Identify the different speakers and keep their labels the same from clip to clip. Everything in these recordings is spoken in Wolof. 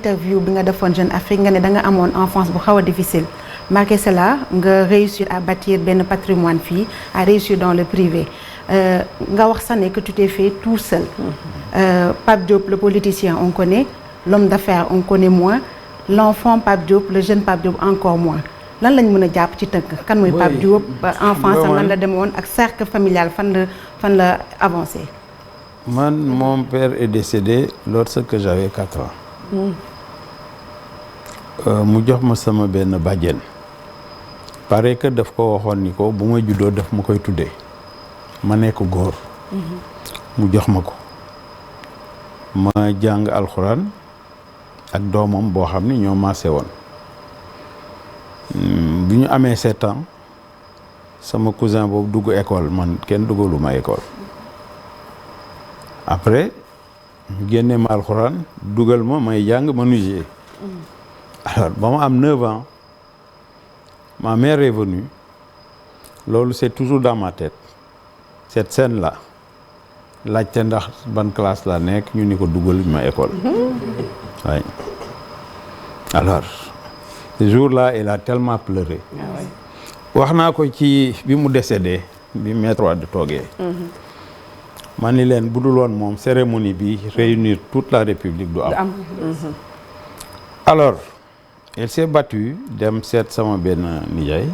Speaker 1: interview bi nga defoon Jeune Afrique nga ne da nga amoon enfance bu xaw a difficile malgré cela nga réussir à bâtir benn patrimoine fii à réussir dans le privé nga wax sax ne que tu t'es fait tout seul. Pape Diop le politicien on connaît l'homme d'affaires on connaît moins l'enfant Pape Diop le jeune Pape Diop encore moins lan lañ mën a jàpp ci tënk kan mooy Pape Diop enfance am lan la demoon ak cercle familial fan la avancé.
Speaker 2: Man mon père est décédé lorsque j'avais 4 ans. mu jox ma sama benn bàjjen. Paraît que daf ko waxoon ni ko bu ma juddoo daf ma koy tuddee ma nekk góor. mu jox ma ko. ma jàng alxuraan ak doomam boo xam ni ñoo maase woon. bi ñu amee 7 ans sama cousin boobu dugg école man kenn duggalu ma école. Après ñu génne ma alxuraan dugal ma may jàng menuisier. Alors ba ma am 9 ans ma mère est venue loolu c'est toujours dans ma tête cette scène là laajte ndax ban classe la nekk ñu ni ko dugal ma école. Oui. Alors ce jour-là elle a tellement pleuré. wax naa ko ci bi mu décédé bi maître Wade toogee. ma ni leen bu dul woon moom cérémonie bi réunir toute la République du am. Alors elle s'est battue dem seet sama benn nijaay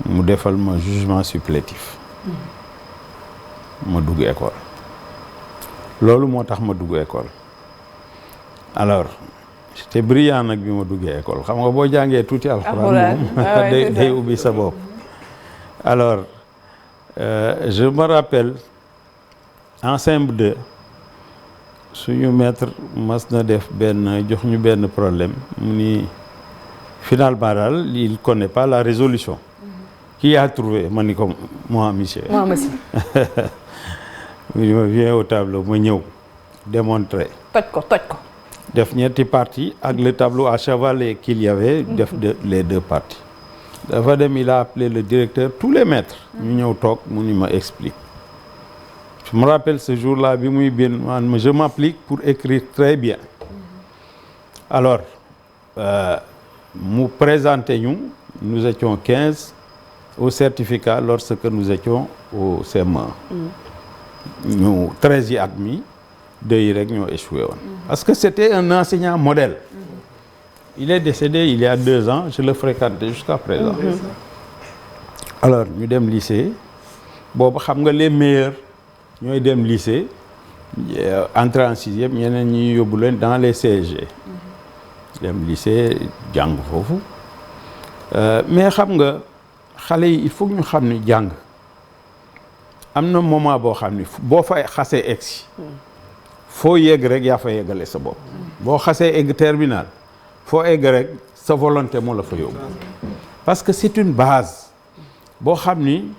Speaker 2: mu defal ma jugement supplétif. ma dugg école. loolu moo tax ma dugg école. alors j'étais brillant nag bi ma duggee école xam nga boo jàngee tuuti alxuraan moom day ubbi sa bopp. alors je me rappelle en CM2 suñu maître mas na def benn jox ñu benn problème mu ni finalement daal il connaît pas la résolution. Qui a trouvé ma ni ko moi monsieur.
Speaker 3: moi monsieur.
Speaker 2: mu viens au tableau ma ñëw démontrer.
Speaker 3: toj ko.
Speaker 2: def ñetti parties ak le tableau à chevalet qu'il y avait def les 2 parties. dafa dem il a appelé le directeur tous les maîtres. ñu ñëw toog mu ni ma explique. Je me rappelle ce jour-là bi muy bind man je m'applique pour écrire très bien. Alors mu présenté ñu nous étions 15 au certificat lorsque nous étions au CM1. ñu 13 yi admis 2 yi rek ñoo échoué woon. parce que c'était un enseignant modèle. Il est décédé il y a 2 ans je le fréquentais jusqu'à présent. Alors ñu dem lycée boobu xam nga les meilleurs. ñooy dem lycée entrée en 6e ñeneen ñi yóbbu leen dans les CSG. dem lycée jàng foofu mais xam nga xale yi il faut ñu xam ni jàng am na moment boo xam ni boo fa xasee egsi foo yegg rek yaa fa yeggale sa bopp. boo xasee egg terminal foo egg rek sa volonté moo la fa yóbbu. parce que c'est une base boo xam ni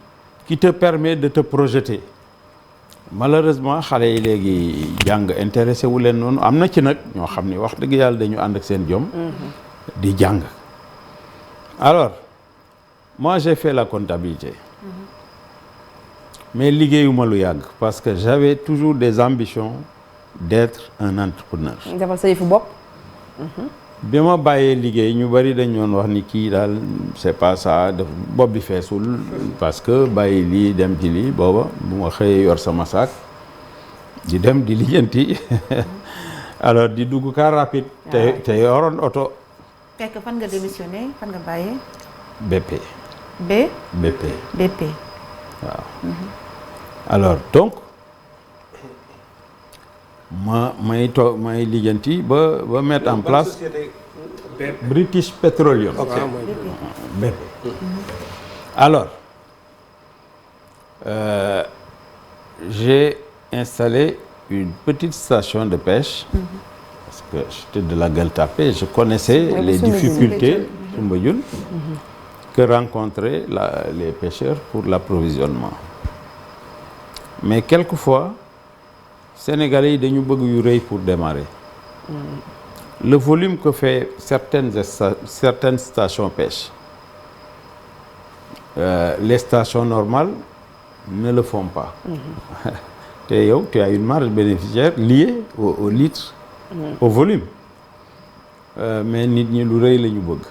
Speaker 2: qui te permet de te projeter. Malheureusement xale yi léegi jàng intéressé wu leen noonu am na ci nag ñoo xam ni wax dëgg yàlla dañu ànd ak seen jom. di jàng. alors moi j'ai fait la comptabilité. mais liggéeyuma lu yàgg parce que j'avais toujours des ambitions d'être un entrepreneur.
Speaker 3: defal sa yëfu bopp.
Speaker 2: bi ma bàyyee liggéey ñu bari dañ doon wax ni kii daal c'est pas ça def bopp bi feesul parce que bàyyi lii dem ci lii booba bu ma xëyee yor sama sac di dem di lijjanti alors di dugg car rapide. te yoroon oto.
Speaker 1: fekk fan nga démissionné fan nga bàyyee.
Speaker 2: BP. BP. waaw. alors donc may lijjanti ba mettre en place British Petroleum. BP. Alors j'ai installé une petite station de pêche. Parce que j'étais de la Gueule Tapée, je connaissais les difficultés que rencontraient les pêcheurs pour l'approvisionnement. Mais quelquefois Sénégalais yi dañu bëgg yu rëy pour démarrer. Le volume que fait certaines stations pêche, les stations normales ne le font pas. te yow tu as une marge bénéficiaire liée au litre, au volume. mais nit ñi lu rëy la ñu bëgg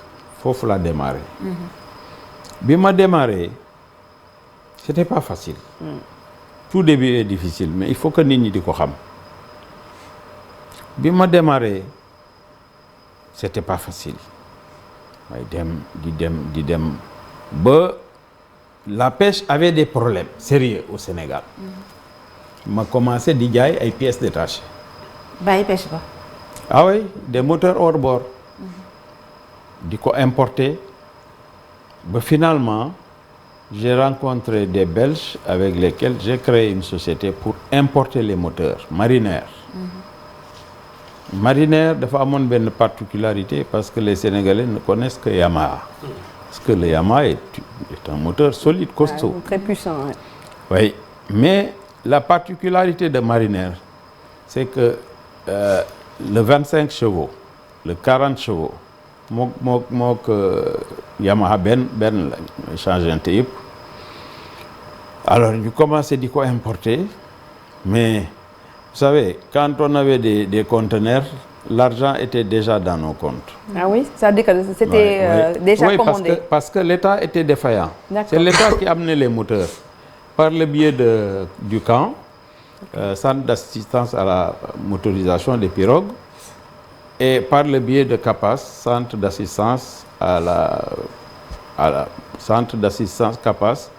Speaker 2: foofu laa démarré. bi ma démarré c'était pas facile. Tout début est difficile mais il faut que nit ñi di ko xam. bi ma démarré c'était pas facile waaye di dem ba la pêche avait des problèmes sérieux au Sénégal. ma commencé di jaay ay pièces détachées.
Speaker 1: bàyyi pêche ba.
Speaker 2: ah oui des moteurs hors bord. di ko importer ba finalement j'ai rencontré des Belges avec lesquels j'ai créé une société pour importer les moteurs Mariner. Mariner dafa amoon benn particularité parce que les Sénégalais ne connaissent que Yamaha. Parce que le Yamaha est un moteur solide, costaud.
Speaker 3: Très puissant. Ouais.
Speaker 2: Oui, mais la particularité de Mariner, c'est que le 25 chevaux, le 40 chevaux, mook Yamaha benn la changé un yëpp. Alors ñu commencé di ko importer, mais vous savez, quand on avait des conteneurs, l'argent était déjà dans nos comptes.
Speaker 3: Ah oui, ça veut dire que c'était déjà commandé.
Speaker 2: Parce que l'État était défaillant. C'est l'État qui amenait les moteurs par le biais du CAN, Centre d'assistance à la motorisation des pirogues, et par le biais de CAPAS, Centre d'assistance Centre d'assistance CAPAS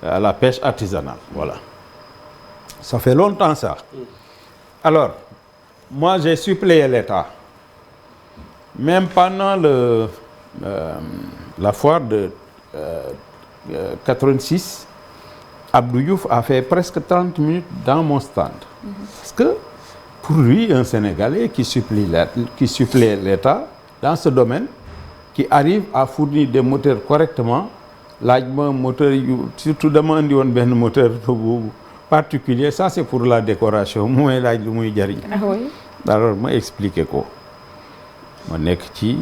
Speaker 2: à la pêche artisanale. Voilà. Ça fait longtemps ça. Alors, moi j'ai suppléé l'État. Même pendant la foire de 86, Abdou Diouf a fait presque 30 minutes dans mon stand. Parce que pour lui, un Sénégalais qui supplée l'État dans ce domaine, qui arrive à fournir des moteurs correctement, laaj ma moteur yu surtout dama andi woon benn moteur bu particulier, ça c'est pour la décoration mooy laaj lu muy jariñ.
Speaker 3: Ah oui.
Speaker 2: Alors ma expliqué ko ma nekk ci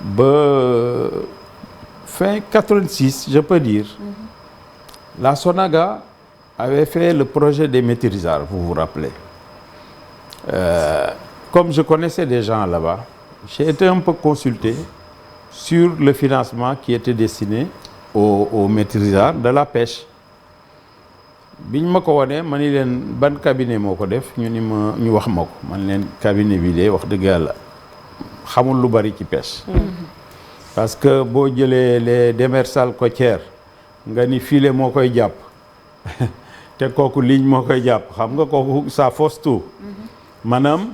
Speaker 2: ba fin 86 je peux dire. La Sonaga avait fait le projet des maîtrisards, vous vous rappelez. Comme je connaissais des gens là-bas, j'ai été un peu consulté sur le financement qui était destiné aux maîtrisards de la pêche. biñ ma ko wonee ma ni leen ban cabinet moo ko def ñu wax ma ko man leen cabinet bi de wax dëgg yàlla xamul lu bari ci pêche. Parce que boo jëlee les démersales côtières nga ni filet moo koy jàpp te kooku ligne moo koy jàpp xam nga kooku ça fausse tout. Maanaam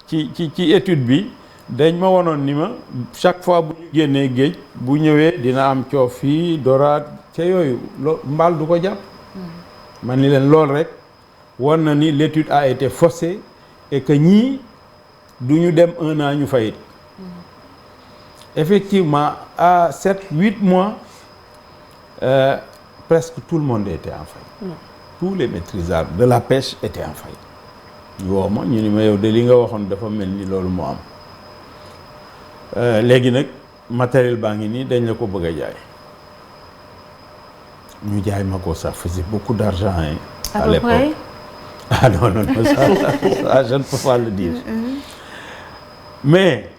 Speaker 2: ci étude bi dañ ma wonoon ni ma chaque fois bu ñu génnee géej bu ñëwee dina am coof fii doraat ca yooyu mbaal du ko jàpp. man ni leen lool rek war na ni l'étude a été faussée et que ñii du ñu dem 1 an ñu fayit. Effectivement à 7-8 mois presque tout le monde était en faillite. Tous les maîtrisards de la pêche étaient en faillite. ñu woo ma ñu ni ma yow de li nga waxoon dafa mel ni loolu moo am léegi nag matériel baa ngi nii dañ la ko bëgg a jaay. ñu jaay ma ko, ça faisait beaucoup d'argent hein, à l'époque. Ah non, ça je ne peux pas le dire. Mais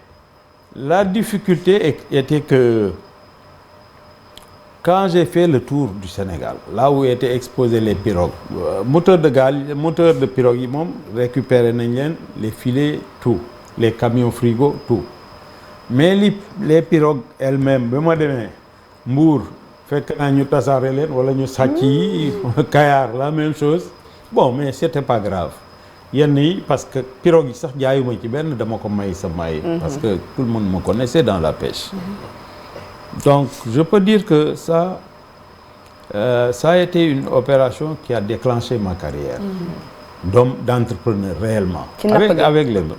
Speaker 2: la difficulté était que quand j'ai fait le tour du Sénégal, là où étaient exposés les pirogues, moteur de pirogue yi moom récupéré nañ leen, les filets, tout, les camions frigo, tout. Mais les pirogues elles-mêmes ba ma demee Mbour fekk naa ñu tasaare leen wala ñu sàcc yi Kayar la même chose. Bon mais c'était pas grave yenn yi parce que pirogue yi sax jaayuma ci benn dama ko may sa may parce que tout le monde me connaissait dans la pêche. Donc je peux dire que ça a été une opération qui a déclenché ma carrière d'entrepreneur réellement avec les mains.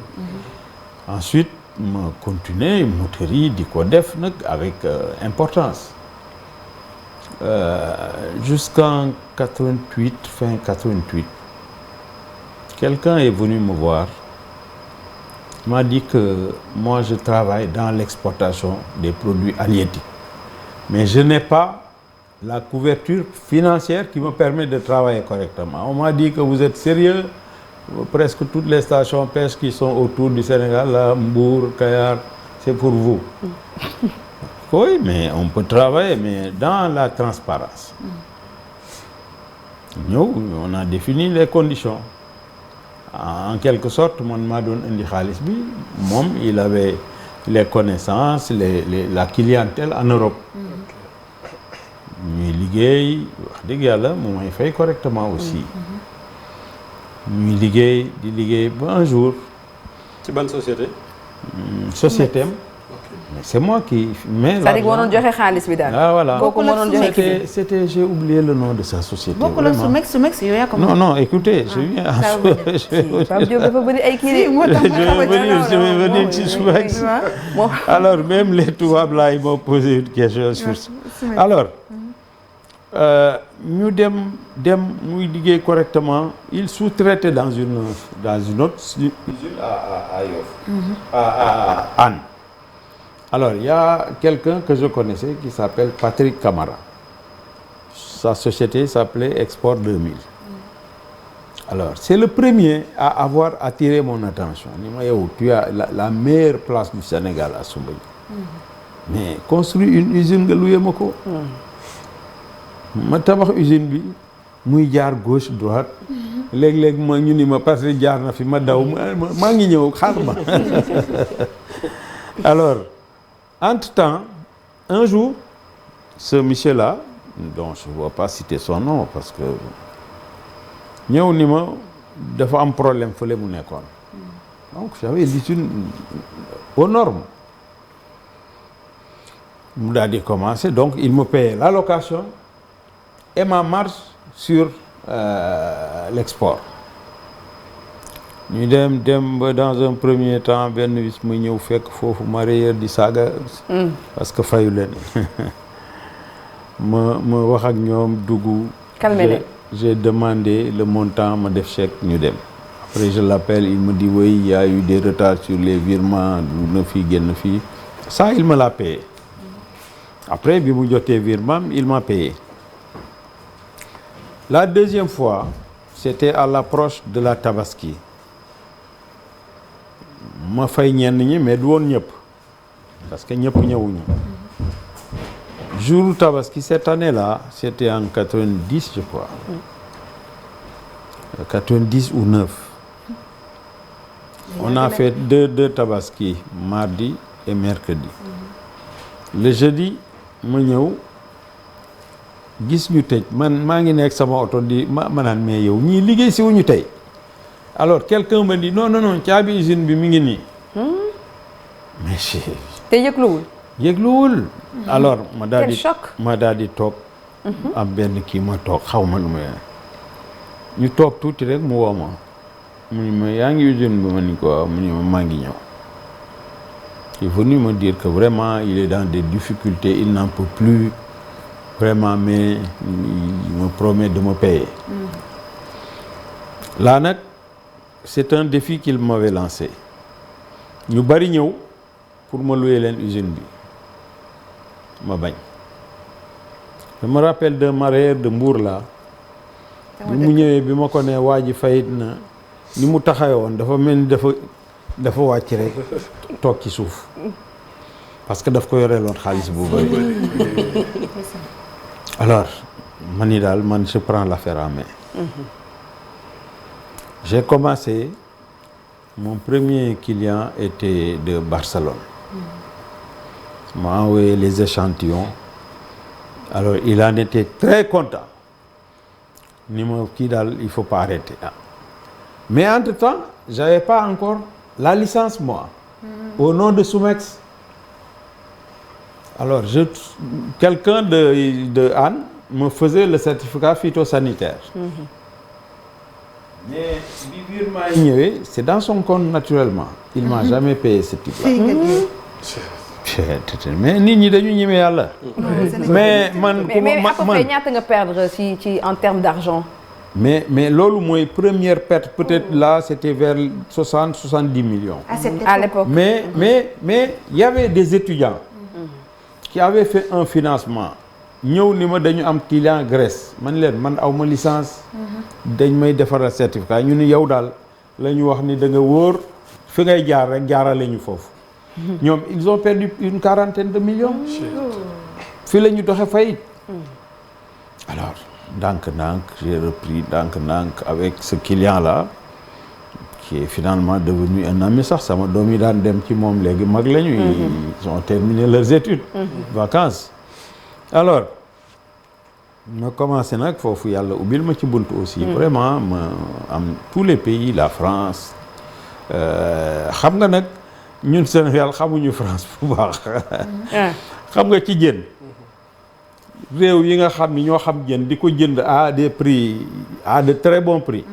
Speaker 2: Ensuite ma continué moteur yi di ko def nag avec importance. Jusqu'en 88, fin 88, quelqu'un est venu me voir, m'a dit que moi je travaille dans l'exportation des produits halieutiques, mais je n'ai pas la couverture financière qui me permet de travailler correctement. On m'a dit que vous êtes sérieux, presque toutes les stations pêche qui sont autour du Sénégal, là, Mbour, Kayar, c'est pour vous. Oui, mais on peut travailler, mais dans la transparence. Nous, on a défini les conditions. En quelque sorte, mon m'a donné indi khalis bi, mom, il avait les connaissances, la clientèle en Europe. Ñuy liggéey wax dëgg yàlla mu may fay correctement aussi. Ñuy liggéey di liggéey ba un jour.
Speaker 4: ci ban société.
Speaker 2: Société am. Mais c'est moi qui mets l'argent.
Speaker 3: c'est-à-dire waroon joxe xaalis bi daal.
Speaker 2: Ah voilà.
Speaker 3: kooku waroon joxe
Speaker 2: c'était j'ai oublié le nom de sa société.
Speaker 1: bokkul ak Sumex yow yaa ko
Speaker 2: non non écoutez je viens
Speaker 3: Pape Diop dafa bëri ay kii
Speaker 2: je vais venir ci Sumex. Alors même les tubaab là ils m'ont posé une question sur ça. Alors ñu dem muy liggéey correctement il sous-traitait dans une autre usine à Yoff. À Hann. Alors, il y a quelqu'un que je connaissais qui s'appelle Patrick Camara. Sa société s'appelait Export 2000. Alors, c'est le premier à avoir attiré mon attention. Tu as la meilleure place du Sénégal à Soumbédioune. Mais construire une usine nga loué ma ko. Ma tabax usine bi muy jaar gauche droite. léeg-léeg ma ñu ni ma parce que jaar na fi ma daw maa ngi ñëw xaar ma. Alors, entre-temps, un jour, ce monsieur-là, dont je ne vois pas citer son nom parce que ñëw ni ma dafa am problème fële mu nekkoon. Donc j'avais l'usine aux normes. mu daal di commencer donc il me payait la location et ma marge sur l'export. ñu dem ba dans un premier temps benn bis mu ñëw fekk foofu mareyeur di saaga. parce que fayu leen. ma wax ak ñoom dugg. j'ai demandé le montant ma def chèque ñu dem. après je l'appelle il me dit oui il y a eu des retards sur les virements du na fii génn fii ça il me l'a payé. après bi mu jotee virement il m'a payé. La deuxième fois c'était à l'approche de la Tabaski. ma fay ñenn ñi mais du woon ñëpp parce que ñëpp ñëwuñu. jour Tabaski cette année-là c'était en 90 je crois. 90 ou 9. On a fait deux Tabaski mardi et mercredi. Le jeudi ma ñëw gis ñu tëj man maa ngi nekk sama oto di ma naan mais yow ñii liggéey si wuñu tey. Alors quelqu'un me dit non caabi usine bi mi ngi nii. mais
Speaker 3: te yëgluwul.
Speaker 2: alors ma daal di toog. am benn kii ma toog xaw ma lu ma ñu toog tuuti rek mu woo ma. mu ni ma yaa ngi usine bi ma ni ko waaw mu ni ma maa ngi ñëw. il est venu me dire que vraiment il est dans des difficultés il n'en peut plus vraiment mais il me promet de me payer. Là nag c'est un défi qu'il m'avait lancé ñu bari ñëw pour ma louer leen usine bi ma bañ. Je me rappelle d'un mareyeur de Mbour là bi mu ñëwee bi ma ko ne waa ji fayit na ni mu taxawee woon dafa mel ni dafa wàcc rek toog ci suuf parce que daf ko yoreeloon xaalis bu bari. Alors man ni daal man je prends l'affaire en main. J'ai commencé, mon premier client était de Barcelone. M'a envoyé les échantillons. Alors il en était très content. Ni ma kii daal il faut pas arrêter. Mais entre-temps, j'avais pas encore la licence moi. Au nom de Sumex. Alors quelqu'un de Hann me faisait le certificat phytosanitaire. Mais bi virement yi ñëwee c'est dans son compte naturellement. Il m'a jamais payé ce type-là. mais nit ñi dañu ñeme yàlla. mais man
Speaker 3: à peu près ñaata nga perdre ci en termes d'argent.
Speaker 2: mais loolu mooy première perte peut-être là c'était vers 70 millions.
Speaker 3: À l'époque.
Speaker 2: mais il y avait des étudiants. qui avaient fait un financement. ñëw ni ma dañu am client Grèce man leen man aw ma licence. dañ may defaral certificat ñu ni yow daal la ñu wax ni da nga wóor fi ngay jaar rek jaarale ñu foofu. ñoom ils ont perdu une quarantaine de millions. fi la ñu doxe fayit. alors ndànk-ndànk j'ai repris ndànk-ndànk avec ce client là qui est finalement devenu un ami sax sama doom yi daan dem ci moom léegi mag lañu. ils ont terminé leurs études. vacances alors. ma commencé nag foofu yàlla ubbil ma ci buntu aussi. vraiment ma am tous les pays la France xam nga nag ñun Sénégal xamuñu France bu baax. xam nga ci jën. réew yi nga xam ni ñoo xam jën di ko jënd à des prix à de très bons prix.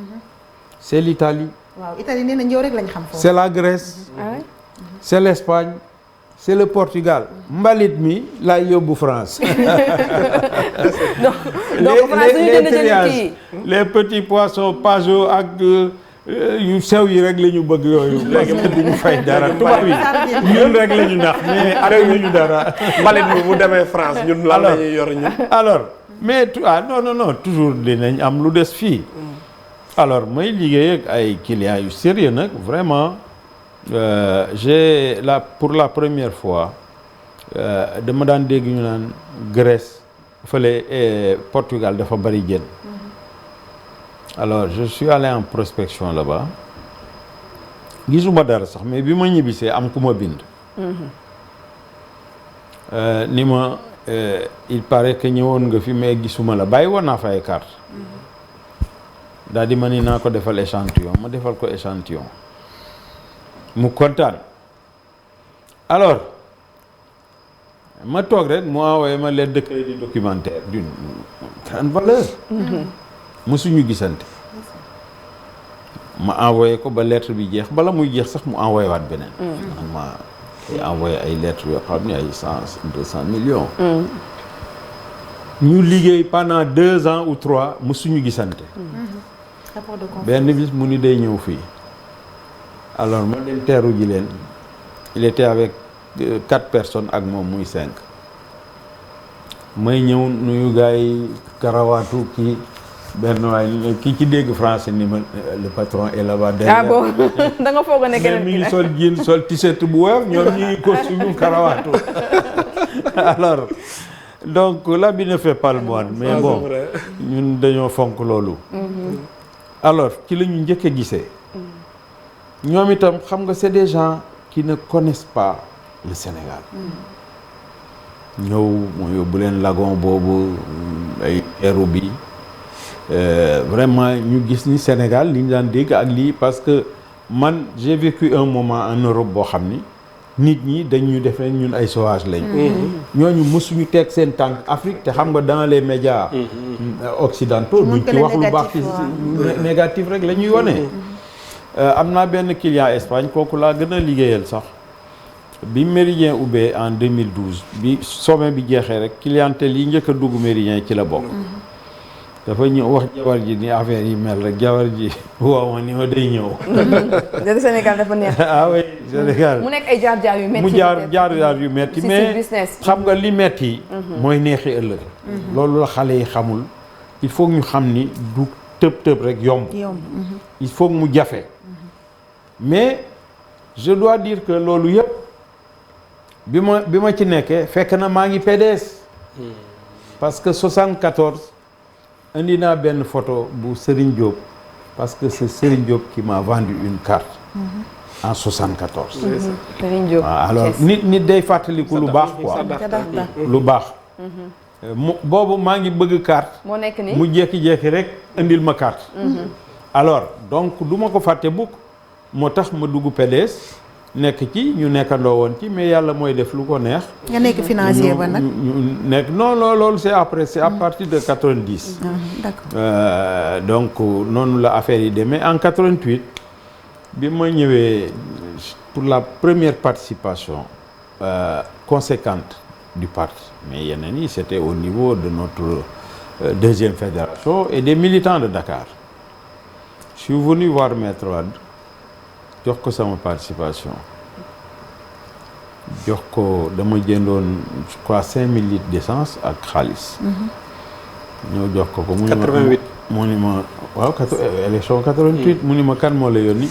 Speaker 2: c'est l'Italie.
Speaker 1: waaw Italie nee na ñëw rek lañ xam foofu.
Speaker 2: c'est la Grèce. c'est l'Espagne. c'est le Portugal. mbalit mi laay yóbbu France.
Speaker 3: donc France dañuy jënd kii
Speaker 2: les petits poissons Pajot ak yu sew yi rek la ñu bëgg yooyu. léegi duñu fay dara tubaab yi ñun rek la ñu nax mais amuñu dara.
Speaker 4: mbalit mi bu demee France ñun lan la ñuy yor ñun.
Speaker 2: alors mais non toujours dinañ am lu des fii. alors may liggéey ak ay clients yu sérieux nag vraiment. j'ai pour la première fois dama daan dégg ñu naan Grèce fële Portugal dafa bari jën. alors je suis allé en prospection là-bas gisuma dara sax mais bi ma ñibbisee am ku ma bind. ni ma il paraît que ñëwoon nga fi mais gisuma la bàyyi woon naa fa ay carte daal di ma ni naa ko defal échantillon ma defal ko échantillon. mu kontaan alors ma toog rek mu envoyé ma lettre de crédit documentaire d'une grande valeur. mësuñu gisante. ma envoyé ko ba lettre bi jeex bala muy jeex sax mu envoyé waat beneen. man ma envoyé ay lettres yoo xam ne ay 200 millions. ñu liggéey pendant 2 ans ou 3 mësuñu gisante.
Speaker 1: rapport de confiance.
Speaker 2: benn bis mu ni day ñëw fii. alors ma dem teeru ji leen il était avec 4 personnes ak moom muy 5 may ñëw nuyu gars yi karawaatu kii benn waay kii ci dégg français ni ma le patron est là-bas derrière.
Speaker 3: ah bon da nga foog a ne keneen
Speaker 2: mi ngi sol jean sol t-shirt bu woyof ñoom ñu ngi costume karawaatu alors donc l'habit ne fait pas le moine mais bon ñun dañoo fonk loolu. alors ci la ñu njëkk a gisee. ñoom itam xam nga c'est des gens qui ne connaissent pas le Sénégal. ñëw moo yóbbu leen lagon boobu ay teeru bi vraiment ñu gis ni Sénégal li ñu daan dégg ak lii parce que man j'ai vécu un moment en Europe boo xam ni nit ñi dañuy defee ñun ay sauvage lañ. ñooñu mësuñu teg seen tànk Afrique te xam nga dans les médias occidentaux duñ ci wax lu baax ci négatif rek la ñuy wone. am naa benn client Espagne kooku laa gën a liggéeyal sax bi Méridien ubbee en 2012 bi sommet bi jeexee rek clientèle yi njëkk a dugg Méridien ci la bokk. dafa ñëw wax jabar ji ni affaire yi mel rek jabar ji waaw ma ni ma day ñëw.
Speaker 3: de Sénégal dafa neex.
Speaker 2: ah oui Sénégal
Speaker 3: mu nekk ay jaar-jaar yu metti.
Speaker 2: mu jaar yu metti mais xam nga li metti mooy neexi ëllëg. loolu la xale yi xamul il faut ñu xam ni du tëb rek yomb. il faut mu jafe. mais je dois dire que loolu yëpp bi ma ci nekkee fekk na maa ngi PDS. parce que 74 indi naa benn photo bu Serigne Diop parce que c'est Serigne Diop qui m'a vendu une carte. en 74.
Speaker 3: Serigne Diop
Speaker 2: alors nit day fàttaliku lu baax quoi. lu baax. boobu maa ngi bëgg carte.
Speaker 3: moo nekk nii
Speaker 2: mu jékki-jékki rek indil ma carte. alors donc du ma ko fàtte bukk moo tax ma dugg PDS nekk ci ñu nekkandoo woon ci mais yàlla mooy def lu ko neex.
Speaker 1: nga nekk financier ba nag.
Speaker 2: ñu nekk non loolu c'est après c'est à partir de 90.
Speaker 1: d'accord.
Speaker 2: donc noonu la affaire yi demee en 88 bi ma ñëwee pour la première participation conséquente du parti mais yeneen yi c'était au niveau de notre deuxième fédération et des militants de Dakar. Je suis venu voir Maître Wade jox ko sama participation jox ko dama jëndoon je crois 5000 litres d'essence ak xaalis. ñëw jox ko mu
Speaker 4: 88
Speaker 2: mu ni ma waaw élection 88 mu ni ma kan moo la yónni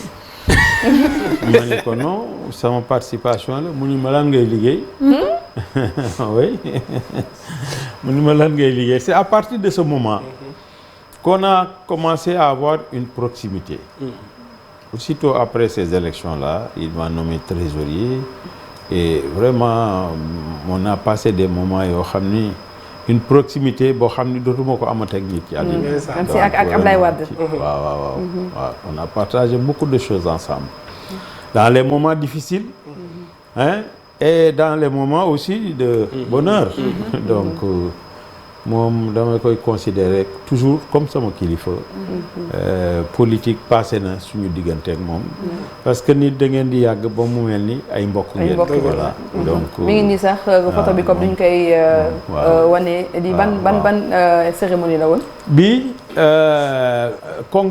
Speaker 2: ma ni ko non sama participation la mu ni ma lan ngay liggéey oui mu ni ma lan ngay liggéey c'est à partir de ce moment qu'on a commencé à avoir une proximité. Aussitôt après ces élections-là, il m'a nommé trésorier et vraiment on a passé des moments yoo xam ni une proximité boo xam ni dootuma ko amati ak nit ci àddina.
Speaker 3: comme si ak Ablaye Wade.
Speaker 2: waaw on a partagé beaucoup de choses ensemble. Dans les moments difficiles, hein, et dans les moments aussi de bonheur. Donc moom dama koy considérer toujours comme sama kilifa. Politique passé na suñu diggante ak moom. parce que nit da ngeen di yàgg ba mu mel ni ay mbokk ngeen. voilà donc
Speaker 3: mi ngi nii sax photo bi comme duñ koy. wane di ban cérémonie la woon.
Speaker 2: bi